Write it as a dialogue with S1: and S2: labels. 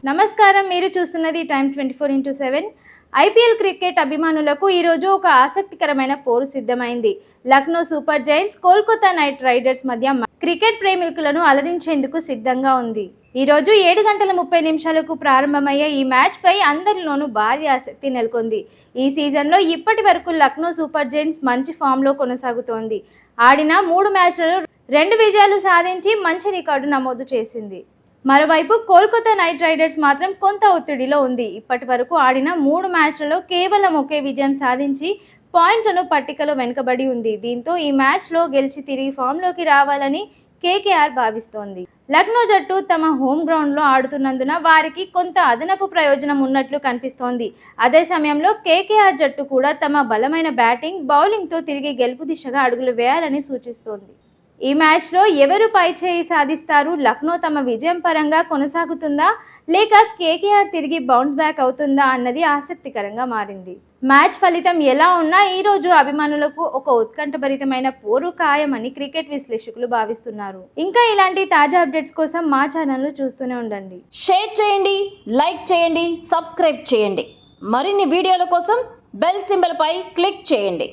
S1: నమస్కారం, మీరు చూస్తున్నది టైమ్ 24x7. ఐపీఎల్ క్రికెట్ అభిమానులకు ఈ రోజు ఒక ఆసక్తికరమైన పోరు సిద్ధమైంది. Lucknow super Giants Kolkata night riders మధ్య క్రికెట్ ప్రేమికులను అలరించేందుకు సిద్ధంగా ఉంది. ఈ రోజు 7:30 ప్రారంభమయ్యే ఈ మ్యాచ్ పై అందరిలోనూ భారీ ఆసక్తి నెలకొంది. ఈ సీజన్లో ఇప్పటి వరకు లక్నో సూపర్ జైంట్స్ మంచి ఫామ్లో కొనసాగుతోంది. ఆడిన 3 మ్యాచ్లలో 2 విజయాలు సాధించి మంచి రికార్డు నమోదు చేసింది. మరోవైపు కోల్కతా నైట్ రైడర్స్ మాత్రం కొంత ఒత్తిడిలో ఉంది. ఇప్పటి వరకు ఆడిన 3 మ్యాచ్లలో కేవలం ఒకే విజయం సాధించి పాయింట్లను పట్టికలో వెనుకబడి ఉంది. దీంతో ఈ మ్యాచ్లో గెలిచి తిరిగి ఫామ్లోకి రావాలని కేకేఆర్ భావిస్తోంది. లక్నో జట్టు తమ హోమ్ గ్రౌండ్లో ఆడుతున్నందున వారికి కొంత అదనపు ప్రయోజనం ఉన్నట్లు కనిపిస్తోంది. అదే సమయంలో కేకేఆర్ జట్టు కూడా తమ బలమైన బ్యాటింగ్, బౌలింగ్తో తిరిగి గెలుపు దిశగా అడుగులు వేయాలని సూచిస్తోంది. ఈ మ్యాచ్లో ఎవరు పైచేయి సాధిస్తారు? లక్నో తమ విజయం పరంగా కొనసాగుతుందా, లేక కేకేఆర్ తిరిగి బౌన్స్ బ్యాక్ అవుతుందా అన్నది ఆసక్తికరంగా మారింది. మ్యాచ్ ఫలితం ఎలా ఉన్నా ఈ రోజు అభిమానులకు ఒక ఉత్కంఠభరితమైన పోరు ఖాయమని క్రికెట్ విశ్లేషకులు భావిస్తున్నారు. ఇంకా ఇలాంటి తాజా అప్డేట్స్ కోసం మా ఛానల్ను చూస్తూనే ఉండండి.
S2: షేర్ చేయండి, లైక్ చేయండి, సబ్స్క్రైబ్ చేయండి. మరిన్ని వీడియోల కోసం బెల్ సింబల్ పై క్లిక్ చేయండి.